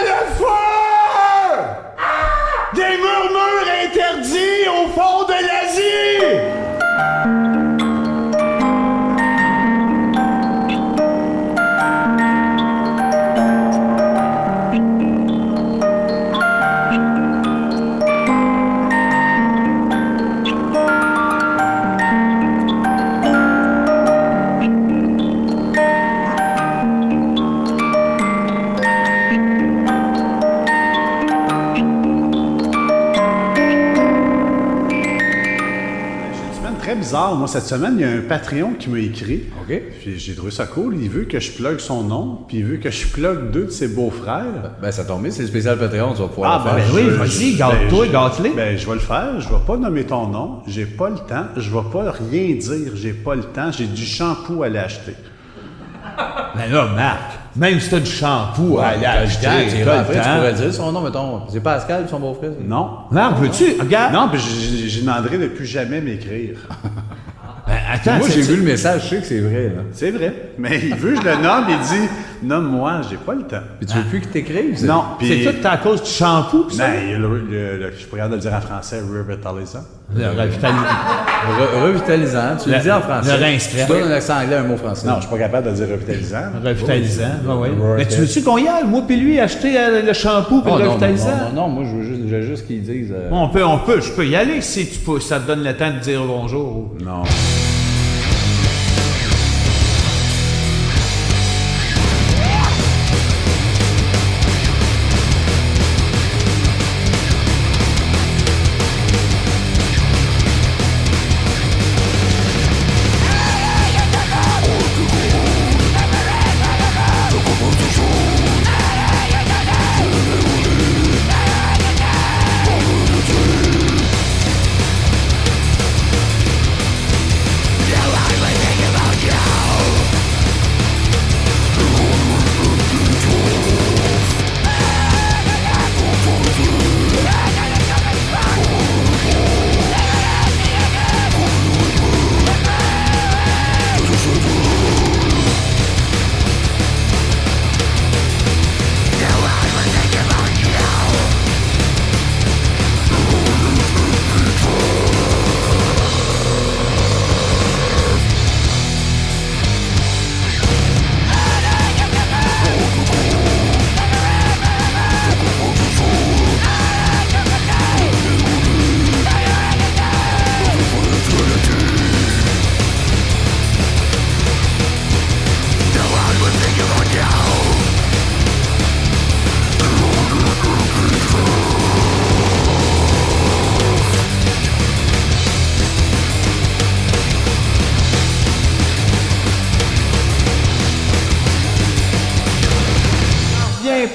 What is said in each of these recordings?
le feu! Des murmures interdits au fond de l'Asie! Très bizarre. Moi, cette semaine, il y a un Patreon qui m'a écrit. OK. Puis j'ai trouvé ça cool. Il veut que je plug son nom, puis il veut que je plug 2 de ses beaux-frères. Ben, ça tombe bien, c'est le spécial Patreon, tu vas pouvoir le ben faire. oui, vas-y, gâte-toi, gâte-les. Ben, je vais le faire. Je vais pas nommer ton nom. J'ai pas le temps. Je vais pas rien dire. J'ai pas le temps. J'ai du shampoo à aller acheter. Mais là, Marc, même si t'as du shampoo à aller acheter, t'as Après, le tu temps. pourrais dire son nom, mettons. C'est Pascal, son beau-frère? Non. Marc, veux-tu? Regarde. Non, puis j'ai demandé de plus jamais m'écrire. Ben, attends, Moi, c'est- j'ai vu le message, je sais que c'est vrai. Là. C'est vrai. Mais il veut que je le nomme. Il dit, nomme-moi. J'ai pas le temps. Puis tu veux plus qu'il t'écrive? c'est- Non. C'est Puis... tout à cause du shampoo, pis ça? Ben, je pourrais le dire en français, revitalisant. Le Revitalisant, tu le dis en français. le rince-crème. Tu donnes un accent anglais à un mot français. Non, je suis pas capable de dire revitalisant. Revitalisant, oui. Ouais. Mais tu veux-tu qu'on y aille, moi puis lui, acheter le shampoo puis Oh, le non, revitalisant? non, moi, je veux juste qu'ils disent... Je peux y aller si tu peux, ça te donne le temps de dire bonjour. Non.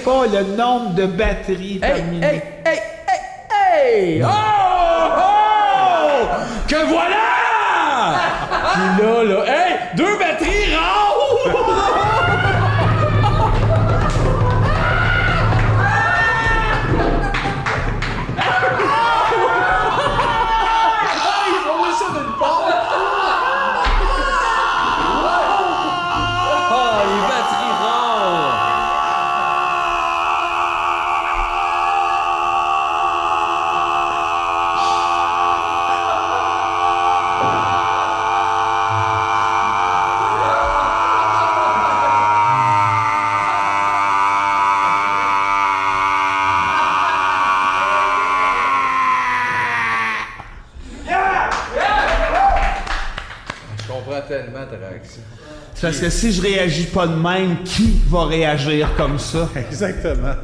Pas le nombre de batteries terminées. Hey! Oh! Oh! Que voilà! Puis là, hey! 2 batteries rares! Ils ont mis ça d'une part! Oh, les batteries rares! Je comprends tellement ta réaction. C'est parce que si je réagis pas de même, qui va réagir comme ça? Exactement.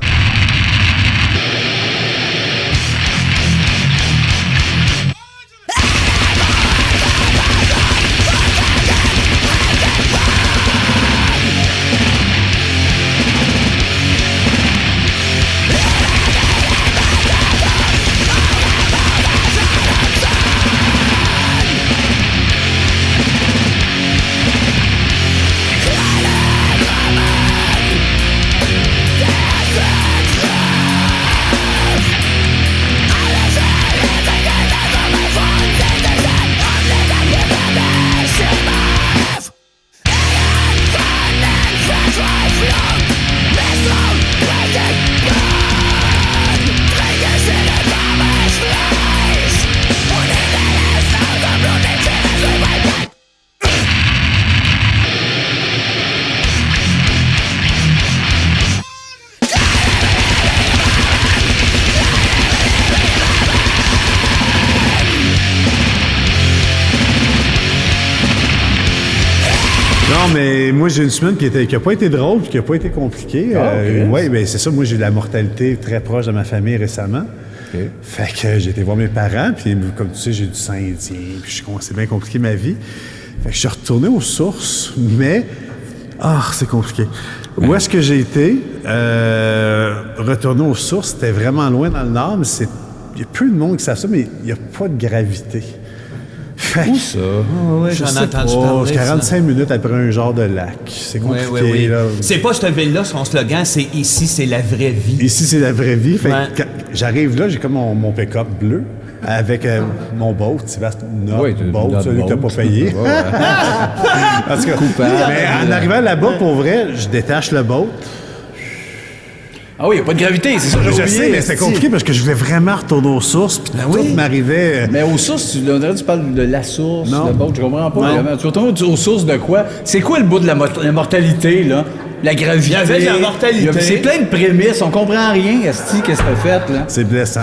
That's Non, mais moi, j'ai une semaine qui a pas été drôle puis qui a pas été compliquée. Oui, ben c'est ça. Moi, j'ai eu de la mortalité très proche de ma famille récemment. Fait que j'ai été voir mes parents, puis comme tu sais, j'ai du sang indien, puis c'est bien compliqué ma vie. Fait que je suis retourné aux sources, mais... c'est compliqué. Où est-ce que j'ai été? Retourner aux sources, c'était vraiment loin dans le nord, mais il y a peu de monde qui savent ça, mais il n'y a pas de gravité. Où ça? J'en ai entendu parler. 45 minutes après un genre de lac. C'est compliqué, oui. là. C'est pas cette ville-là, son slogan, c'est « Ici, c'est la vraie vie ». Ici, c'est la vraie vie. Fait Ouais. que quand j'arrive là, j'ai comme mon pick-up bleu avec mon boat, Sébastien, notre boat, celui que t'as pas payé. En tout cas, mais en arrivant là-bas, pour vrai, je détache le boat. Ah oui, il n'y a pas de gravité, c'est ça que j'ai Je oublié. sais, mais c'était compliqué parce que je voulais vraiment retourner aux sources, puis tout m'arrivait... Mais aux sources, on dirait que tu parles de la source, Non. le boat, je comprends pas. Non. Vraiment. Tu retournes aux sources de quoi? C'est quoi le bout de la mortalité, là? La gravité. Il y avait de la mortalité. C'est plein de prémices, on comprend rien, esti, qu'est-ce que t'as fait, là? C'est blessant.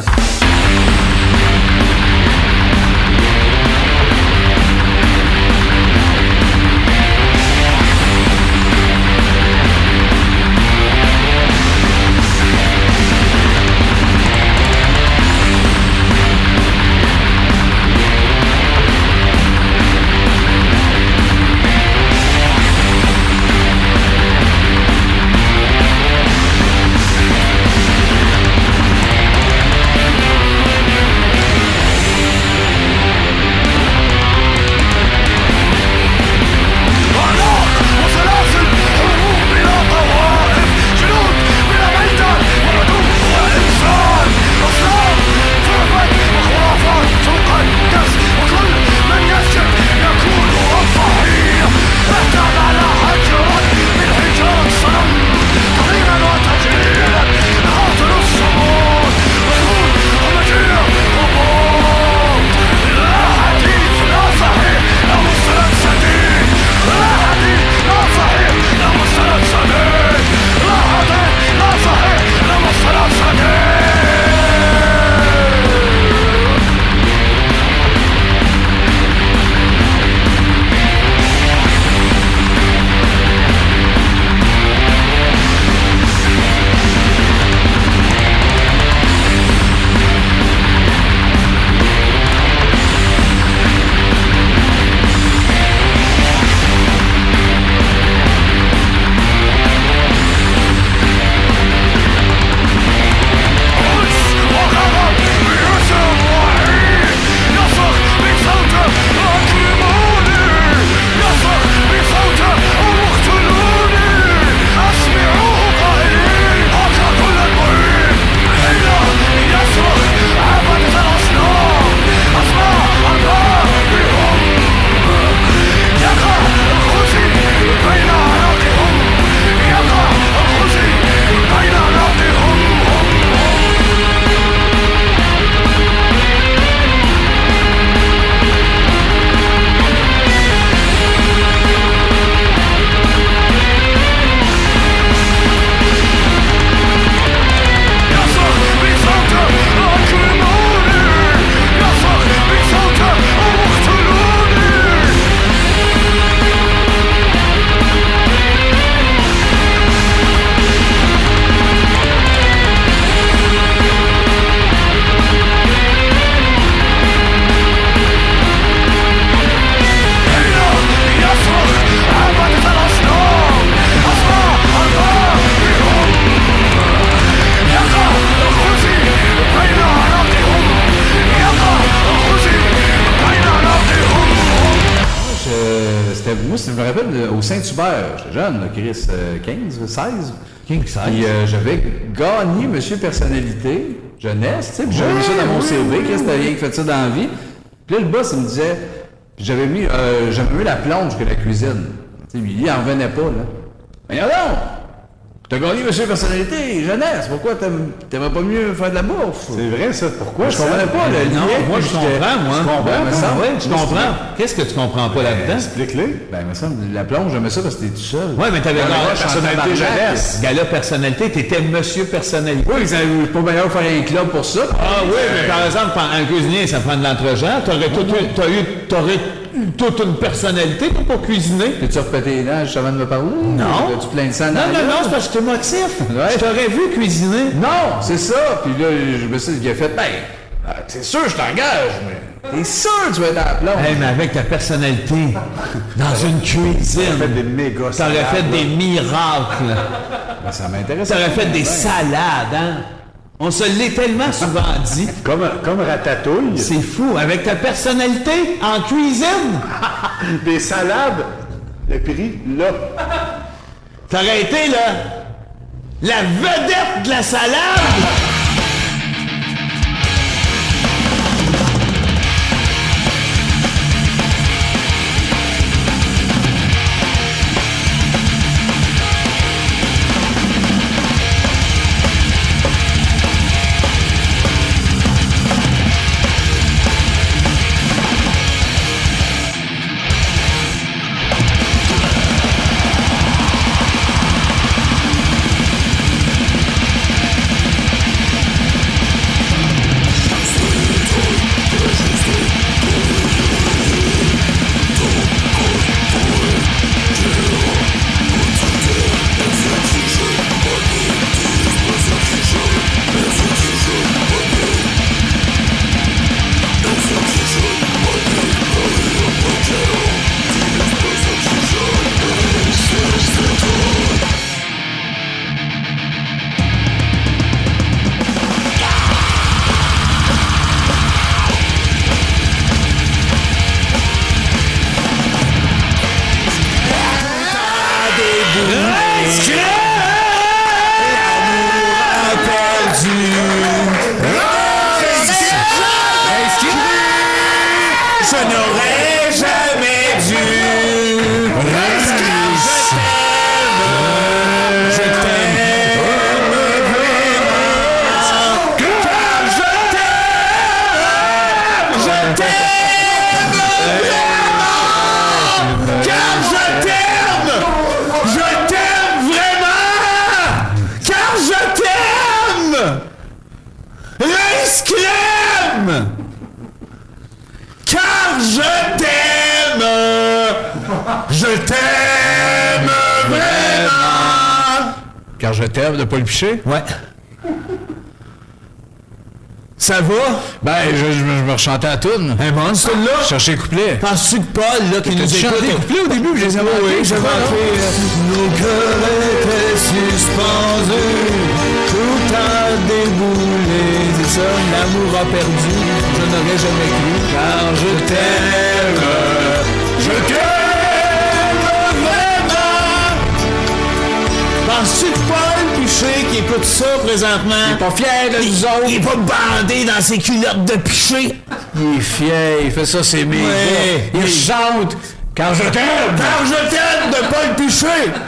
Moi, je me rappelle au Saint-Hubert, j'étais jeune, là, Chris, 15, 16. King size. Puis j'avais gagné Monsieur Personnalité, jeunesse, tu sais, puis j'avais mis ça dans mon CV, Chris, t'as rien qui fait ça dans la vie. Puis là, le boss, il me disait, j'avais mieux la plonge que la cuisine. Tu sais, il en revenait pas, là. Mais non! T'as gagné Monsieur Personnalité, jeunesse, pourquoi t'aimerais pas mieux faire de la bouffe? C'est vrai, ça. Pourquoi? Je comprenais pas le lien. Non, moi je comprends, moi. Je comprends, mais ça, Ouais, je comprends. Qu'est-ce que tu comprends pas là-dedans? Explique-les. Ben, mais ça, la plonge, j'aimais ça parce que t'es tout seul. Ouais, mais t'avais gagné personnalité jeunesse. Gala personnalité, t'étais monsieur personnalité. Oui, c'est pas meilleur faire un club pour ça. Ah oui, mais par exemple, un cuisinier, ça prend de l'entregent. T'aurais toute une personnalité pour cuisiner. T'es-tu repété les dents juste avant de me parler? Non. As-tu plein de sang dans Non, la gueule? c'est parce que j'étais motif. Ouais. Je t'aurais vu cuisiner. Non, c'est ça. Puis là, je me suis dit, il a fait, ben, c'est sûr, je t'engage, mais t'es sûr que tu vas être à la plombe. Hey, mais avec ta personnalité, dans une cuisine, Fait des méga t'aurais salades, fait là. des miracles. Ben, ça m'intéresse. T'aurais fait des salades, hein? On se l'est tellement souvent dit. Comme Ratatouille. C'est fou. Avec ta personnalité en cuisine, Des salades. Le prix, là. t'aurais été la vedette de la salade. Je n'aurais jamais dû. Je t'aime vraiment. Car je t'aime. Je t'aime vraiment. Car je t'aime. Je t'aime vraiment. Car je t'aime. Rince crème. Car je t'aime! Je t'aime vraiment! Car je t'aime de Paul Piché? Ouais. Ça va? Ben, je me rechantais à toune. Un bon, celui-là? Chercher couplet. Penses-tu que Paul, là, qui nous T'as-tu chanté écoute... des couplets au début, je les ai inventés? Oui, j'ai inventé. Nos cœurs étaient suspendus, tout a déboulé. C'est ça, l'amour a perdu, je n'aurais jamais cru. Car je t'aime, je t'aime vraiment. Penses-tu que Paul Piché, qui écoute ça présentement... Il est pas fier de nous autres. Il est pas bandé dans ses culottes de Piché. Il est fier, il fait ça, c'est mes Ouais. gars. Il chante. Car je t'aime. Car je t'aime de Paul Piché.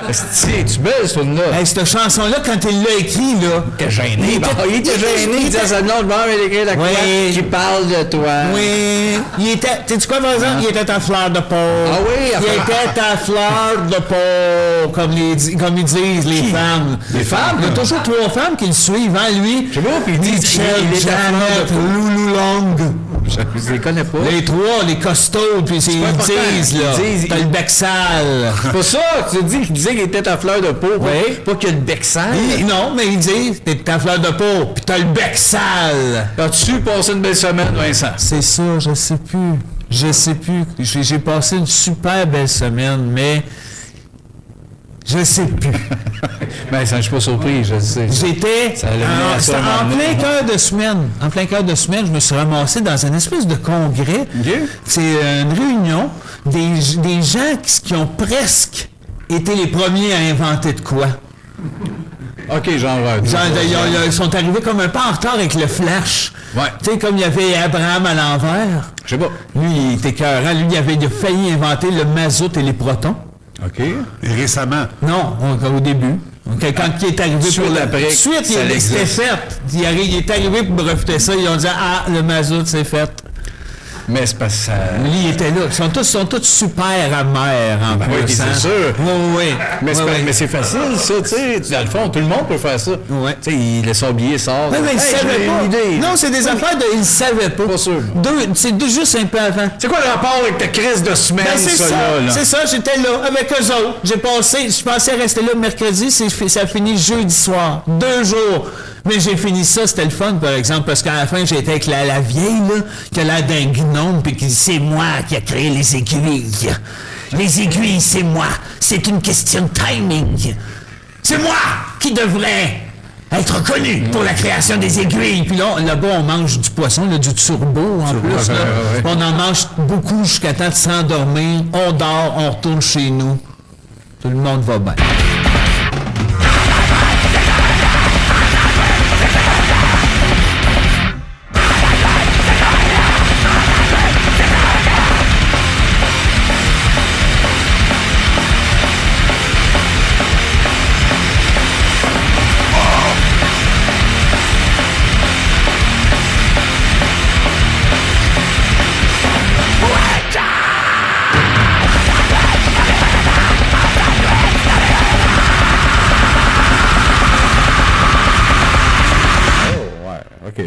Esti, tu belle, ce là. Hey, cette chanson-là, quand il l'a écrit, là... T'es gêné. Il était gêné. Il disait à sa blonde, bon, il écrit la quoi Oui. qui parle de toi. Oui, il était... Sais-tu quoi, par exemple? Il était ta fleur de peau. Ah oui, Il était ta fleur de peau, comme ils disent, les femmes. Les femmes? Il y a toujours 3 femmes qui le suivent, hein, lui. Je sais pas, puis il dit Michel, il est ta fleur de Janet, peau. Loulou Long. Je les connais pas. Les 3, les costauds, puis ils pas important. disent, là. Ils disent- T'as le bec sale. C'est pas ça, tu dis qu'il disait qu'il était ta fleur de peau. Oui. Pas qu'il y a le bec sale. Non, mais ils disent, t'es ta fleur de peau, puis t'as le bec sale. As-tu passé une belle semaine, Vincent? C'est ça, je sais plus. Je sais plus. J'ai passé une super belle semaine, mais je sais plus. Vincent, je suis pas surpris, je sais. J'étais Ça allait venir à ça, en un moment plein donné. cœur de semaine. En plein cœur de semaine, je me suis ramassé dans une espèce de congrès. OK. C'est une réunion des gens qui ont presque été les premiers à inventer de quoi. OK, genre... Ils sont arrivés comme un peu en retard avec le flash. Ouais. Tu sais, comme il y avait Abraham à l'envers. Je sais pas. Lui, il était écœurant. Lui, il a failli inventer le mazout et les protons. OK. Récemment. Non, au début. Quand il est arrivé Suite pour après, Suite, ça c'était existe. fait. Il est arrivé pour refuter ça. Ils ont dit, ah, le mazout, c'est fait. Mais c'est parce que ça... Lui, il était là. Ils sont tous super amers, en plus. oui, c'est sûr. Oui. Mais c'est facile, ça, tu sais. Dans le fond, tout le monde peut faire ça. Ouais. Tu sais, il laisse son billet, sort. Oui, mais il savait pas. Idée. Non, c'est des affaires de... Il savait pas. Pas sûr. C'est juste un peu avant. C'est quoi le rapport avec ta crise de semaine, Ben, c'est ça, ça, là? c'est ça, j'étais là avec eux autres. Je pensais rester là mercredi, ça a fini jeudi soir. 2 jours. Mais j'ai fini ça, c'était le fun, par exemple, parce qu'à la fin, j'étais avec la vieille, là, qui a l'air d'un gnome, puis qui dit, c'est moi qui a créé les aiguilles. Les aiguilles, c'est moi. C'est une question de timing. C'est moi qui devrais être reconnu pour la création des aiguilles. Puis là-bas, on mange du poisson, là, du turbo en plus. Là. On en mange beaucoup jusqu'à temps de s'endormir. On dort, on retourne chez nous. Tout le monde va bien.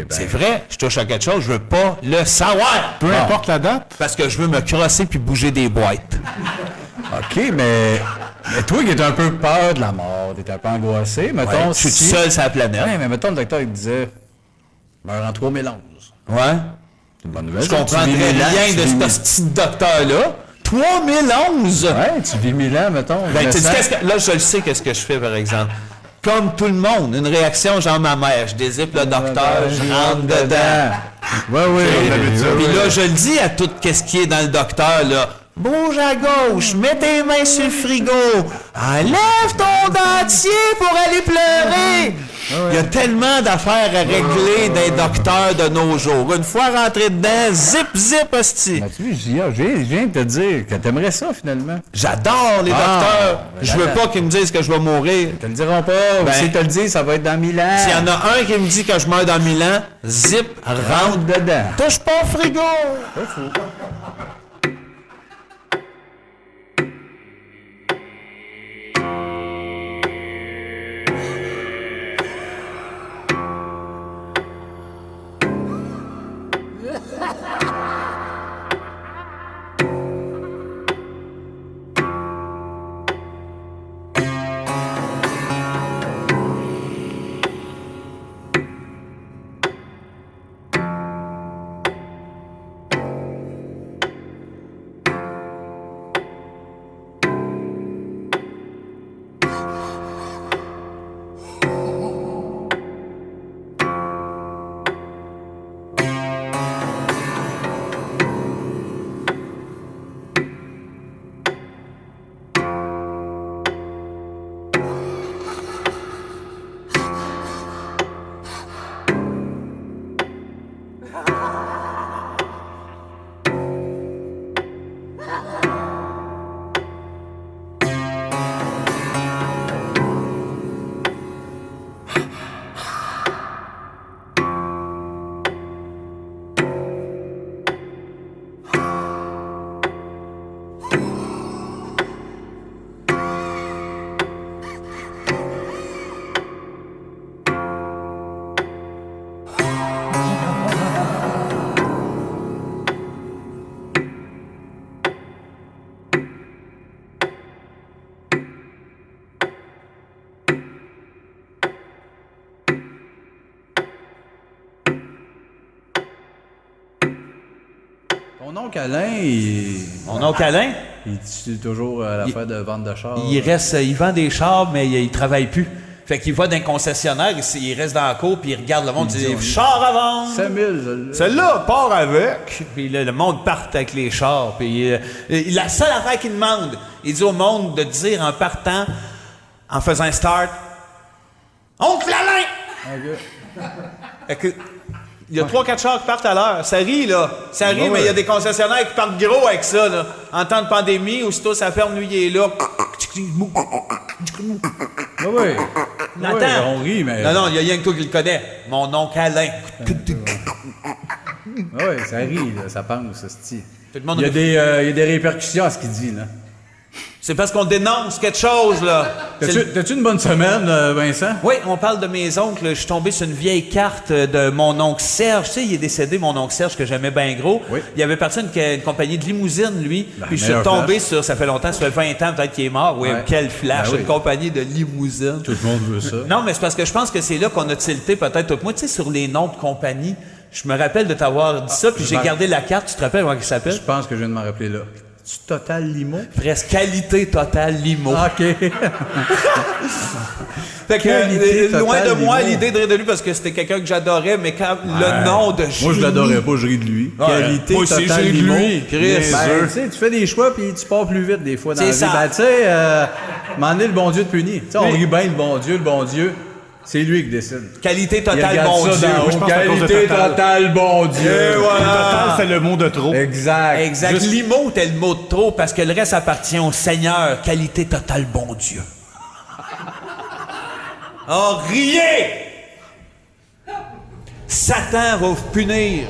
C'est vrai, je touche à quelque chose, je veux pas le savoir. Peu importe la date. Parce que je veux me crosser puis bouger des boîtes. OK, mais toi qui as un peu peur de la mort, t'es un peu angoissé, mettons... Je suis seul sur la planète. Ouais, mais mettons, le docteur, il te disait... Meurt en 3011. Ouais. C'est une bonne nouvelle. Je comprends rien de ce petit docteur-là. 3011! Ouais, tu vis 1000 ans, mettons. Ben, tu dis, là, je le sais, qu'est-ce que je fais, par exemple. Comme tout le monde, une réaction genre ma mère. Je dézippe le docteur, je rentre dedans. Oui. Puis là, je le dis à tout ce qui est dans le docteur, là. Bouge à gauche, mets tes mains sur le frigo, enlève ton dentier pour aller pleurer. Il y a tellement d'affaires à régler des docteurs de nos jours. Une fois rentré dedans, zip, hostie. Ben, tu vois, je viens de te dire que t'aimerais ça, finalement. J'adore les docteurs. Je veux pas qu'ils me disent que je vais mourir. Ils te le diront pas. Ben, S'ils te le disent, ça va être dans 1000 ans. S'il y en a un qui me dit que je meurs dans 1000 ans, zip, rentre dedans. Touche pas au frigo. Mon oncle Alain, il... Mon oncle Alain? Il tue toujours l'affaire de vente de chars. Il vend des chars, mais il travaille plus. Fait qu'il va d'un concessionnaire, il reste dans la cour, puis il regarde le monde, il dit « Char à vendre! » 5000, Celle-là, part avec. Puis là, le monde part avec les chars. Puis la seule affaire qu'il demande, il dit au monde de dire en partant, en faisant un start, « Oncle Alain! » Fait que, il y a 3-4 chars qui partent à l'heure. Ça rit, là. Ça rit, mais il y a des concessionnaires qui partent gros avec ça, là. En temps de pandémie, aussitôt ça ferme, lui, il est là. Oui. Attends. On rit, mais... Non, il y a rien que toi qui le connais. Mon oncle Alain. Oui, ça rit, là, ça pense, hostie. Tout le monde Il y a des répercussions à ce qu'il dit, là. C'est parce qu'on dénonce quelque chose, là. T'as-tu une bonne semaine, Vincent? Oui, on parle de mes oncles. Je suis tombé sur une vieille carte de mon oncle Serge. Tu sais, il est décédé, mon oncle Serge, que j'aimais bien gros. Oui. Il avait parti une compagnie de limousine, lui. Ben, Puis je suis meilleur tombé flash. sur, ça fait longtemps, ça fait 20 ans peut-être qu'il est mort. Oui, Ouais. quel flash, Ben oui. une compagnie de limousine. Tout le monde veut ça. Non, mais c'est parce que je pense que c'est là qu'on a tilté peut-être. Moi, tu sais, sur les noms de compagnie, je me rappelle de t'avoir dit ça, puis j'ai gardé la carte. Tu te rappelles comment il s'appelle? Je pense que je viens de m'en rappeler là. Tu Total Limo? Presque qualité totale limo. OK. Fait que, Qualité loin de totale moi limo. l'idée de rire de lui parce que c'était quelqu'un que j'adorais, mais quand le nom de Moi, je Jimmy- l'adorais pas, je ris de lui. Ouais. Qualité Moi aussi, Total je ris de Limo. lui, Chris. Ben, tu sais, tu fais des choix puis tu pars plus vite des fois dans C'est la vie. ça. Ben, tu sais, m'en est le bon Dieu de punir. Tu sais, on rit bien le bon Dieu. C'est lui qui décide. Qualité Il totale regarde bon ça Dieu. d'en haut. Moi, je pense que c'est à cause de Qualité Total. Total bon Dieu. Et voilà. Total, c'est le mot de trop. Exact. Exact. Juste- Limo, t'es le mot de trop parce que le reste appartient au Seigneur. Qualité totale bon Dieu. Oh, riez! Satan va vous punir.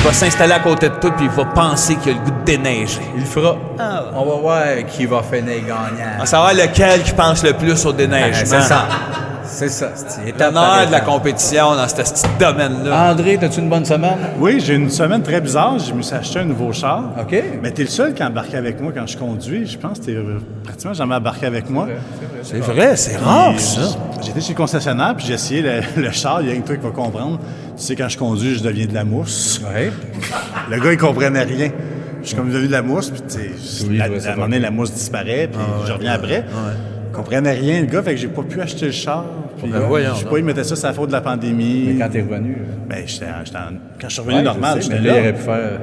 Il va s'installer à côté de toi puis il va penser qu'il a le goût de déneiger. Il le fera. On va voir qui va finir gagnant. On va savoir lequel qui pense le plus au déneigement. C'est ça. C'est ça. C'est L'honneur de la compétition dans ce petit domaine-là. André, as-tu une bonne semaine? Oui, j'ai une semaine très bizarre. Je me suis acheté un nouveau char. OK. Mais t'es le seul qui a embarqué avec moi quand je conduis. Je pense que t'es pratiquement jamais embarqué avec moi. C'est vrai, c'est rare, ça. J'étais chez le concessionnaire, puis j'ai essayé le char. Il y a un truc qui va comprendre. Tu sais, quand je conduis, je deviens de la mousse. Oui. Le gars, il comprenait rien. Je suis comme devenu de la mousse, puis tu sais, Oui, à je vois ça un moment donné, la mousse disparaît, puis je reviens après. Il comprenait rien, le gars, fait que j'ai pas pu acheter le char. Puis, voyons je sais pas, il mettait ça, c'est la faute de la pandémie. Mais quand t'es revenu. Ben, quand je suis revenu normal, j'étais mais là, il aurait là. pu faire.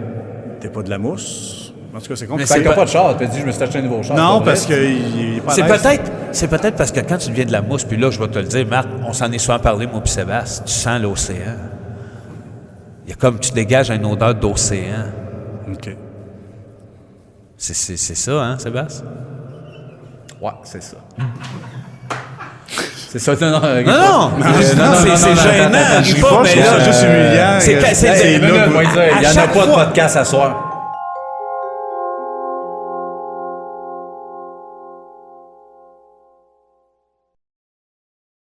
T'es pas de la mousse. En tout cas, c'est Mais compliqué. Fait que c'est t'as pas- pas de char. T'as dit, je me suis acheté un nouveau char. Non, pas parce vrai? qu'il est pas à l'aise. C'est peut-être parce que quand tu deviens de la mousse, puis là, je vais te le dire, Marc, on s'en est souvent parlé, moi puis Sébastien, tu sens l'océan. Il y a comme, tu dégages une odeur d'océan. OK. C'est ça, hein, Sébastien? Ouais, c'est ça. C'est ça, non, Non, c'est gênant. Je ris ris pas, pas, mais je trouve là, ça juste humiliant. c'est Hey, là, il y en a à pas de chaque fois. podcast à soir.